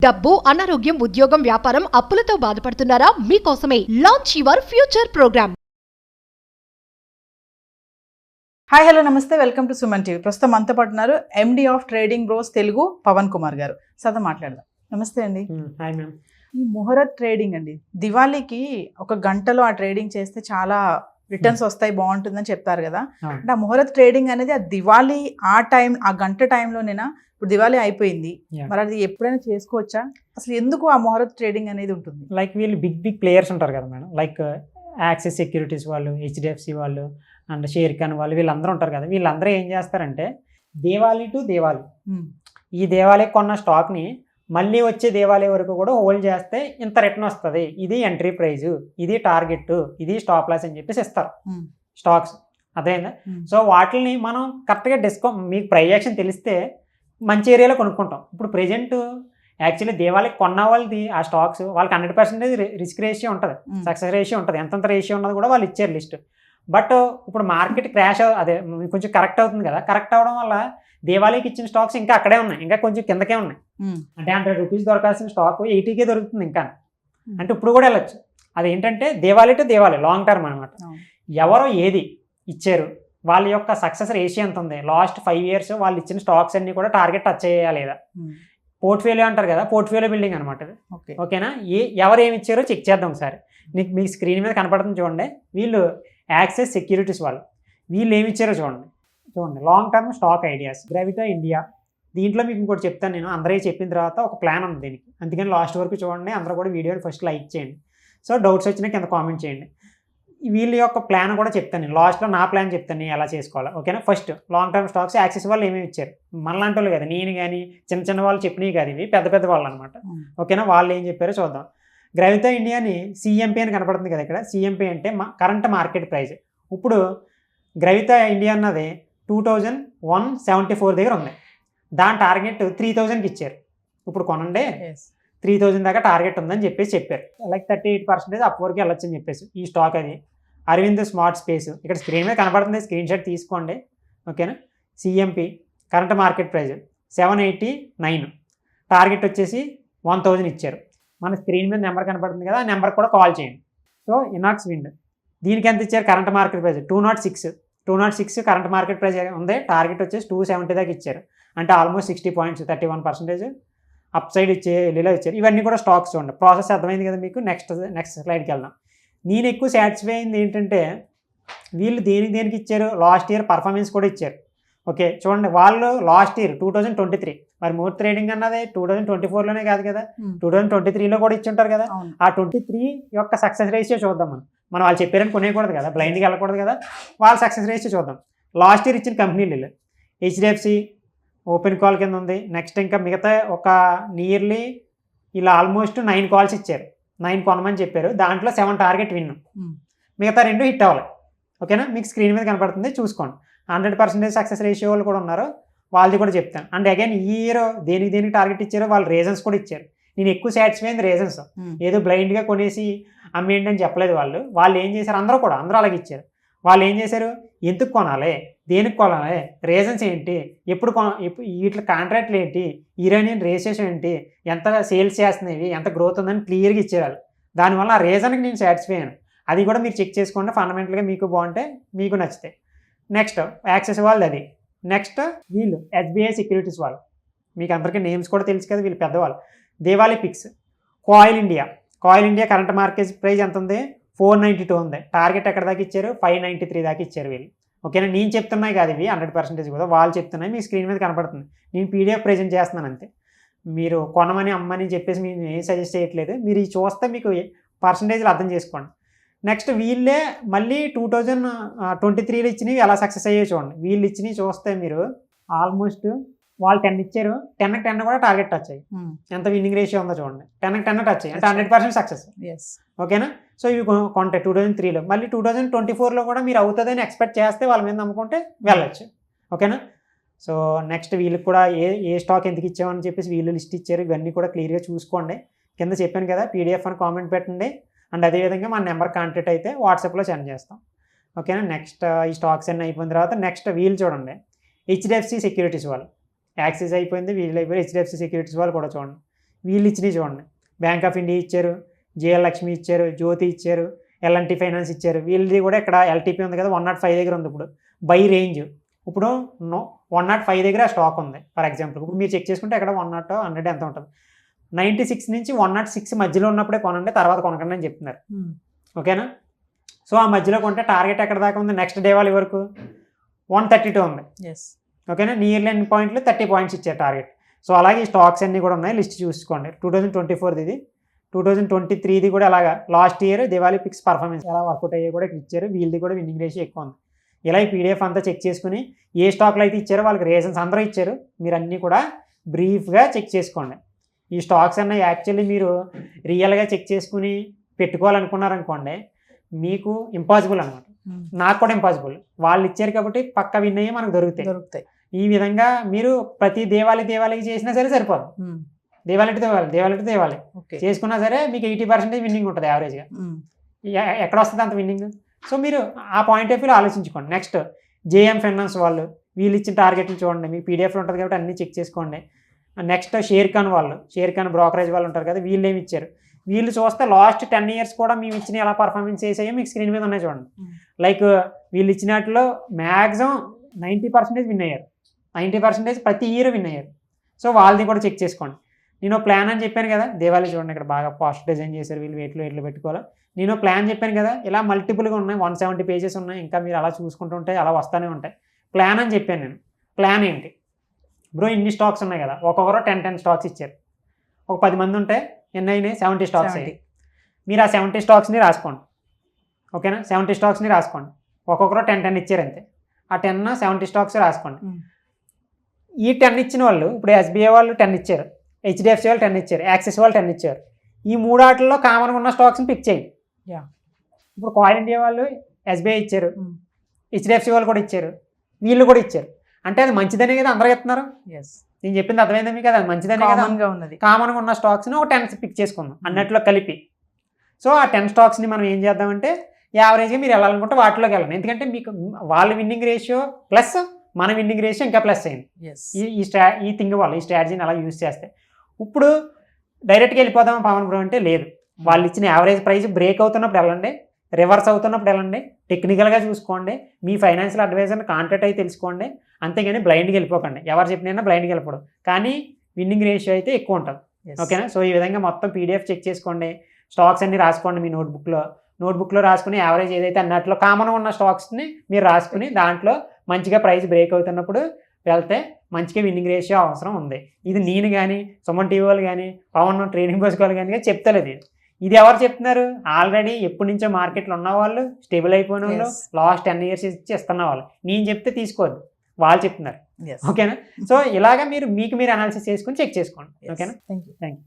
డబ్బు, అనారోగ్యం, ఉద్యోగం, వ్యాపారం, అప్పులతో బాధపడుతున్నారా? మీకోసమే launch your future program. Hi hello నమస్తే, వెల్కమ్ టు సుమన్ టీవీ. ప్రస్తుతం మనతో పాటు ఉన్నారు MD of trading bros Telugu Pavan Kumar గారు. సదా మాట్లాడదాం. నమస్తే అండి. Hi ma'am. ఈ ముహూర్త్ ట్రేడింగ్ అండి, దివాళీకి ఒక గంటలో ఆ ట్రేడింగ్ చేస్తే చాలా రిటర్న్స్ వస్తాయి, బాగుంటుందని చెప్తారు కదా. అంటే ఆ ముహూర్త్ ట్రేడింగ్ అనేది ఆ దివాళీ ఆ గంట టైంలోనేనా? ఇప్పుడు దివాళీ అయిపోయింది, మరి అది ఎప్పుడైనా చేసుకోవచ్చా? అసలు ఎందుకు ఆ ముహూర్త్ ట్రేడింగ్ అనేది ఉంటుంది? లైక్ వీళ్ళు బిగ్ ప్లేయర్స్ ఉంటారు కదా మేడం, లైక్ యాక్సిస్ సెక్యూరిటీస్ వాళ్ళు, హెచ్డిఎఫ్సి వాళ్ళు అండ్ షేర్ ఖాన్ వాళ్ళు, వీళ్ళందరూ ఉంటారు కదా. వీళ్ళందరూ ఏం చేస్తారంటే దేవాలి టు దేవాలి, ఈ దేవాలి కొన్న స్టాక్ని మళ్ళీ వచ్చే దేవాలి వరకు కూడా హోల్డ్ చేస్తే ఇంత రిటర్న్ వస్తుంది, ఇది ఎంట్రీ ప్రైజు, ఇది టార్గెట్, ఇది స్టాప్ లాస్ అని చెప్పేసి ఇస్తారు స్టాక్స్. అదేందా? సో వాటిని మనం కరెక్ట్గా మీకు ప్రైజ్ యాక్షన్ తెలిస్తే మంచి ఏరియాలో కొనుక్కుంటాం. ఇప్పుడు ప్రెజెంట్ యాక్చువల్లీ దేవాలకి కొన్న వాళ్ళది ఆ స్టాక్స్ వాళ్ళకి 100% రిస్క్ రేషియో ఉంటుంది, సక్సెస్ రేషియో ఉంటుంది, ఎంతంత రేషియో ఉన్నది కూడా వాళ్ళు ఇచ్చారు లిస్ట్. బట్ ఇప్పుడు మార్కెట్ క్రాష్ అదే కొంచెం కరెక్ట్ అవుతుంది కదా, కరెక్ట్ అవ్వడం వల్ల దేవాలయకి ఇచ్చిన స్టాక్స్ ఇంకా అక్కడే ఉన్నాయి, ఇంకా కొంచెం కిందకే ఉన్నాయి. అంటే 100 రూపీస్ దొరకాల్సిన స్టాక్ 80కే దొరుకుతుంది ఇంకా. అంటే ఇప్పుడు కూడా వెళ్ళచ్చు. అదేంటంటే దేవాలి టు దేవాలి, లాంగ్ టర్మ్ అనమాట. ఎవరో ఏది ఇచ్చారు, వాళ్ళ యొక్క సక్సెస్ రేషియో ఎంత ఉంది, లాస్ట్ 5 years వాళ్ళు ఇచ్చిన స్టాక్స్ అన్ని కూడా టార్గెట్ టచ్ చేయాలి లేదా. పోర్ట్ఫోలియో అంటారు కదా, పోర్ట్ఫోలియో బిల్డింగ్ అనమాట. ఓకేనా? ఎవరు ఏమి ఇచ్చారో చెక్ చేద్దాం ఒకసారి. మీ స్క్రీన్ మీద కనపడుతుంది చూడండి. వీళ్ళు యాక్సిస్ సెక్యూరిటీస్ వాళ్ళు, వీళ్ళు ఏమి ఇచ్చారో చూడండి. Long term stock ideas, Gravita India. దీంట్లో మీకు ఇంకోటి చెప్తాను నేను, అందరూ చెప్పిన తర్వాత ఒక ప్లాన్ ఉంది దీనికి, అందుకని లాస్ట్ వరకు చూడండి. అందరూ కూడా వీడియోని ఫస్ట్ లైక్ చేయండి. సో డౌట్స్ వచ్చినా కింద కామెంట్ చేయండి. వీళ్ళ యొక్క ప్లాన్ కూడా చెప్తాను నేను, లాస్ట్లో నా ప్లాన్ చెప్తాను నేను ఎలా చేసుకోవాలో. ఓకేనా? First long term stocks axis వాళ్ళు ఏమేమి ఇచ్చారు, మనలాంటి వాళ్ళు కదా, నేను కానీ చిన్న వాళ్ళు చెప్పినవి కాదు, ఇవి పెద్ద వాళ్ళు అనమాట. ఓకేనా? వాళ్ళు ఏం చెప్పారో చూద్దాం. గ్రావిటా ఇండియాని సిఎంపీ అని కనపడుతుంది కదా ఇక్కడ. సిఎంపీ అంటే కరెంట్ మార్కెట్ ప్రైస్. ఇప్పుడు గ్రావిటా ఇండియా అన్నది 2174 దగ్గర ఉంది. దాని టార్గెట్ 3000కి ఇచ్చారు. ఇప్పుడు కొనండి, 3000 దాకా టార్గెట్ ఉందని చెప్పారు. లైక్ 38% అప్ వరకు వెళ్ళొచ్చు అని చెప్పేసి ఈ స్టాక్. అది అరవింద్ స్మార్ట్ స్పేస్, ఇక్కడ స్క్రీన్ మీద కనపడుతుంది, స్క్రీన్ షాట్ తీసుకోండి. ఓకేనా? CMP current market price 789, target వచ్చేసి 1000 ఇచ్చారు. మన స్క్రీన్ మీద నెంబర్ కనపడుతుంది కదా, ఆ నెంబర్ కూడా కాల్ చేయండి. సో ఇనాక్స్ విండ్, దీనికి ఎంత ఇచ్చారు? Current market price 206 current market price ఉంది, టార్గెట్ వచ్చేసి 270 దాకా ఇచ్చారు. అంటే ఆల్మోస్ట్ 60 points, 31% అప్ సైడ్ లీలో ఇచ్చారు. ఇవన్నీ కూడా స్టాక్స్ చూడండి. ప్రాసెస్ అర్థమైంది కదా మీకు. నెక్స్ట్ స్లైడ్కి వెళ్దాం. నేను ఎక్కువ సాటిస్ఫై అయింది ఏంటంటే వీళ్ళు దేనికి ఇచ్చారు, లాస్ట్ ఇయర్ పర్ఫార్మెన్స్ కూడా ఇచ్చారు. ఓకే చూడండి, వాళ్ళు లాస్ట్ ఇయర్ 2023, మరి మూర్ ట్రేడింగ్ అన్నది 2024లోనే కాదు కదా, 2023లో కూడా ఇచ్చుంటారు కదా. ఆ 23 యొక్క సక్సెస్ రేషియో చూద్దాం. మనం వాళ్ళు చెప్పారని కొనేయకూడదు కదా, బ్లైండ్గా వెళ్ళకూడదు కదా. వాళ్ళ సక్సెస్ రేషియో చూద్దాం. లాస్ట్ ఇయర్ ఇచ్చిన కంపెనీలు హెచ్డిఎఫ్సి ఓపెన్ కాల్ కింద ఉంది. నెక్స్ట్ ఇంకా మిగతా ఒక నియర్లీ ఇలా ఆల్మోస్ట్ 9 calls ఇచ్చారు, 9 కొనమని చెప్పారు. దాంట్లో 7 టార్గెట్ విన్, మిగతా 2 హిట్ అవ్వాలి. ఓకేనా? మీకు స్క్రీన్ మీద కనపడుతుంది, చూసుకోండి. 100% సక్సెస్ రేషియో వాళ్ళు కూడా ఉన్నారు, వాళ్ళది కూడా చెప్తాను. అండ్ అగైన్ ఈ ఇయర్ దేనికి టార్గెట్ ఇచ్చారో వాళ్ళ రీజన్స్ కూడా ఇచ్చారు. నేను ఎక్కువ సాటిస్ఫై అయింది రీజన్స్. ఏదో బ్లైండ్గా కొనేసి అమ్మేయండి అని చెప్పలేదు వాళ్ళు ఏం చేశారు, అందరూ అలాగే ఇచ్చారు. వాళ్ళు ఏం చేశారు, ఎందుకు కొనాలి, దేనికి కొనాలి, రీజన్స్ ఏంటి, ఎప్పుడు వీటి కాంట్రాక్ట్లు ఏంటి, ఇరానియన్ రేషియోస్ ఏంటి, ఎంత సేల్స్ చేస్తున్నాయి, ఎంత గ్రోత్ ఉందని క్లియర్గా ఇచ్చేవాళ్ళు. దానివల్ల ఆ రీజన్కి నేను సాటిస్ఫై అయ్యాను. అది కూడా మీరు చెక్ చేసుకోండి. ఫండమెంటల్గా మీకు బాగుంటే మీకు నచ్చితే. నెక్స్ట్ యాక్సెస్ వాళ్ళు అది. నెక్స్ట్ వీళ్ళు ఎస్బీఐ సెక్యూరిటీస్ వాళ్ళు, మీకు అందరికీ నేమ్స్ కూడా తెలుసు కదా, వీళ్ళు పెద్దవాళ్ళు. Diwali picks, Coal India current market price ఎంత ఉంది, 492 ఉంది. టార్గెట్ ఎక్కడ దాకా ఇచ్చారు, 593 దాకా ఇచ్చారు వీళ్ళు. ఓకేనా? నేను చెప్తున్నాయి కాదు ఇవి 100% కూడా, వాళ్ళు చెప్తున్నాయి. మీ స్క్రీన్ మీద కనపడుతుంది. నేను పీడిఎఫ్ ప్రజెంట్ చేస్తున్నాను అంతే. మీరు కొనమని అమ్మని చెప్పేసి నేను ఏం సజెస్ట్ చేయట్లేదు. మీరు ఇది చూస్తే మీకు పర్సంటేజ్లు అర్థం చేసుకోండి. నెక్స్ట్ వీళ్ళే మళ్ళీ 2023లో ఇచ్చినవి ఎలా సక్సెస్ అయ్యో చూడండి. వీళ్ళు ఇచ్చినవి చూస్తే మీరు ఆల్మోస్ట్ వాళ్ళు 10 ఇచ్చారు, 10కి 10 కూడా టార్గెట్ టచ్ అయ్యి ఎంత విన్నింగ్ రేషియో ఉందో చూడండి. 10కి 10 టచ్ అయ్యి, అంటే 100% సక్సెస్. ఓకేనా? సో ఇవి కొంటాయి 2003లో. మళ్ళీ 2024లో కూడా మీరు అవుతుందని ఎక్స్పెక్ట్ చేస్తే వాళ్ళ మీద నమ్ముకుంటే వెళ్ళచ్చు. ఓకేనా? సో నెక్స్ట్ వీళ్ళకి కూడా ఏ స్టాక్ ఎందుకు ఇచ్చామని చెప్పేసి వీళ్ళు లిస్ట్ ఇచ్చారు. ఇవన్నీ కూడా క్లియర్గా చూసుకోండి. కింద చెప్పాను కదా, పీడిఎఫ్ అని కామెంట్ పెట్టండి. అండ్ అదేవిధంగా మన నెంబర్ కాంటాక్ట్ అయితే వాట్సాప్లో సెండ్ చేస్తాం. ఓకేనా? నెక్స్ట్ ఈ స్టాక్స్ అన్నీ అయిపోయిన తర్వాత నెక్స్ట్ వీళ్ళు చూడండి, హెచ్డిఎఫ్సి సెక్యూరిటీస్ వాళ్ళు. యాక్సిస్ అయిపోయింది, వీళ్ళు అయిపోయి హెచ్డిఎఫ్సి సెక్యూరిటీస్ వాళ్ళు కూడా చూడండి. వీళ్ళు ఇచ్చినవి చూడండి, బ్యాంక్ ఆఫ్ ఇండియా ఇచ్చారు, జేఎల్ లక్ష్మి ఇచ్చారు, జ్యోతి ఇచ్చారు, ఎల్ఎన్టీ ఫైనాన్స్ ఇచ్చారు. వీళ్ళది కూడా ఇక్కడ ఎల్టీపీ ఉంది కదా 105 దగ్గర ఉంది. ఇప్పుడు బై రేంజ్ ఇప్పుడు 105 దగ్గర స్టాక్ ఉంది ఫర్ ఎగ్జాంపుల్. ఇప్పుడు మీరు చెక్ చేసుకుంటే అక్కడ 100 ఎంత ఉంటుంది. 96 నుంచి 106 మధ్యలో ఉన్నప్పుడే కొనండి, తర్వాత కొనకండి అని చెప్తున్నారు. ఓకేనా? సో ఆ మధ్యలో కొంటే టార్గెట్ ఎక్కడ దాకా ఉంది, నెక్స్ట్ దివాళీ వరకు 132 ఉంది. ఓకేనా? నియర్లీ ఎన్ని పాయింట్లు 30 పాయింట్స్ ఇచ్చారు టార్గెట్. సో అలాగే ఈ స్టాక్స్ అన్నీ కూడా ఉన్నాయి, లిస్ట్ చూసుకోండి. 2024 ఇది, 2023 కూడా అలాగా last year Diwali picks performance ఎలా వర్కౌట్ అయ్యే కూడా ఇచ్చారు. వీళ్ళది కూడా విన్నింగ్ రేషియో ఎక్కువ ఉంది. ఇలా ఈ పీడిఎఫ్ అంతా చెక్ చేసుకుని ఏ స్టాక్లు అయితే ఇచ్చారో వాళ్ళకి రీజన్స్ అందరూ ఇచ్చారు, మీరు అన్నీ కూడా బ్రీఫ్గా చెక్ చేసుకోండి. ఈ స్టాక్స్ అన్న యాక్చువల్లీ మీరు రియల్గా చెక్ చేసుకుని పెట్టుకోవాలనుకున్నారనుకోండి, మీకు ఇంపాసిబుల్ అనమాట. నాకు కూడా ఇంపాసిబుల్. వాళ్ళు ఇచ్చారు కాబట్టి పక్క విన్ అయ్యి మనకు దొరుకుతాయి. ఈ విధంగా మీరు ప్రతి దేవాళీకి చేసినా సరే సరిపోదు. దేవాళీ చేసుకున్నా సరే మీకు 80% విన్నింగ్ ఉంటుంది యావరేజ్గా. ఎక్కడ వస్తుంది అంత విన్నింగ్? సో మీరు ఆ పాయింట్ ఆఫ్ వ్యూలో ఆలోచించుకోండి. నెక్స్ట్ జేఎం ఫైనాన్స్ వాళ్ళు, వీళ్ళు ఇచ్చిన టార్గెట్లు చూడండి, మీకు పీడిఎఫ్లో ఉంటుంది కాబట్టి అన్నీ చెక్ చేసుకోండి. నెక్స్ట్ షేర్ ఖాన్ బ్రోకరేజ్ వాళ్ళు ఉంటారు కదా, వీళ్ళు ఏమి ఇచ్చారు, వీళ్ళు చూస్తే లాస్ట్ 10 years కూడా మేము ఇచ్చిన ఎలా పర్ఫార్మెన్స్ చేసాయో మీకు స్క్రీన్ మీద ఉన్నాయి చూడండి. లైక్ వీళ్ళు ఇచ్చిన వాటిలో మ్యాక్సిమం 90% విన్ అయ్యారు, 90% ప్రతి ఇయర్ విన్ అయ్యారు. సో వాళ్ళది కూడా చెక్ చేసుకోండి. నేను ప్లాన్ అని చెప్పాను కదా, దేవాళీ చూడండి ఇక్కడ బాగా పాస్ట్ డిజైన్ చేశారు, వీళ్ళు వెయిట్లో పెట్టుకోవాలి. నేను ప్లాన్ చెప్పాను కదా, ఇలా మల్టిపుల్గా ఉన్నాయి, 170 pages ఉన్నాయి. ఇంకా మీరు అలా చూసుకుంటుంటే అలా వస్తూనే ఉంటాయి. ప్లాన్ అని చెప్పాను నేను. ప్లాన్ ఏంటి బ్రో, ఇన్ని స్టాక్స్ ఉన్నాయి కదా, ఒక్కొక్కరు 10 స్టాక్స్ ఇచ్చారు. ఒక 10 మంది ఉంటే ఎన్ని అయినాయి, 70 స్టాక్స్ అయ్యాయి. మీరు ఆ 70 స్టాక్స్ని రాసుకోండి. ఓకేనా? 70 స్టాక్స్ని రాసుకోండి. ఒక్కొక్కరు 10 ఇచ్చారు అంతే. ఆ 70 స్టాక్స్ రాసుకోండి. ఈ 10 ఇచ్చిన వాళ్ళు ఇప్పుడు ఎస్బీఐ వాళ్ళు 10 ఇచ్చారు, హెచ్డిఎఫ్సి వాళ్ళు 10 ఇచ్చారు, యాక్సిస్ వాళ్ళు 10 ఇచ్చారు. ఈ 3 వాటిల్లో కామన్గా ఉన్న స్టాక్స్ని పిక్ చేయండి. ఇప్పుడు కాయిల్ ఇండియా వాళ్ళు ఎస్బీఐ ఇచ్చారు, హెచ్డిఎఫ్సి వాళ్ళు కూడా ఇచ్చారు, వీళ్ళు కూడా ఇచ్చారు. అంటే అది మంచిదనే కదా అందరూ చెప్తున్నారు. నేను చెప్పింది అర్థమైందా మీకు? అది మంచిదనే కదా, కామన్గా ఉన్న స్టాక్స్ని ఒక 10 పిక్ చేసుకుందాం అన్నట్లో కలిపి. సో ఆ 10 స్టాక్స్ని మనం ఏం చేద్దామంటే యావరేజ్గా మీరు వెళ్ళాలనుకుంటే వాటిలోకి వెళ్ళండి. ఎందుకంటే మీకు వాళ్ళ విన్నింగ్ రేషియో ప్లస్ మన విన్నింగ్ రేషియో ఇంకా ప్లస్ అయింది. ఈ థింగ్ వల్ల ఈ స్ట్రాటజీని అలా యూజ్ చేస్తే. ఇప్పుడు డైరెక్ట్గా వెళ్ళిపోదామా పవన్ బ్రో అంటే లేదు. వాళ్ళు ఇచ్చిన యావరేజ్ ప్రైస్ బ్రేక్ అవుతున్నప్పుడు వెళ్ళండి, రివర్స్ అవుతున్నప్పుడు వెళ్ళండి, టెక్నికల్గా చూసుకోండి, మీ ఫైనాన్షియల్ అడ్వైజర్ని కాంటాక్ట్ అయ్యి తెలుసుకోండి. అంతేగాని బ్లైండ్గా వెళ్ళిపోకండి. ఎవరు చెప్పినా బ్లైండ్గా వెళ్ళిపోవడం, కానీ విన్నింగ్ రేషియో అయితే ఎక్కువ ఉంటుంది. ఓకేనా? సో ఈ విధంగా మొత్తం పీడిఎఫ్ చెక్ చేసుకోండి, స్టాక్స్ అన్ని రాసుకోండి మీ నోట్బుక్లో రాసుకుని యావరేజ్ ఏదైతే అన్నట్లో కామన్గా ఉన్న స్టాక్స్ని మీరు రాసుకుని దాంట్లో మంచిగా ప్రైస్ బ్రేక్ అవుతున్నప్పుడు వెళ్తే మంచిగా విన్నింగ్ రేషియో అవసరం ఉంది. ఇది నేను కానీ సుమన్ టీవీ వాళ్ళు కానీ పవన్ ట్రైనింగ్ బస్ వాళ్ళు కానీ చెప్తలేదు. ఇది ఎవరు చెప్తున్నారు? ఆల్రెడీ ఎప్పటి నుంచో మార్కెట్లో ఉన్న వాళ్ళు, స్టేబుల్ అయిపోయిన వాళ్ళు, లాస్ట్ 10 years ఇచ్చి ఇస్తున్న వాళ్ళు. నేను చెప్తే తీసుకోవద్దు, వాళ్ళు చెప్తున్నారు. ఓకేనా? సో ఇలాగా మీరు అనాలిసిస్ చేసుకుని చెక్ చేసుకోండి. ఓకేనా? Thank you.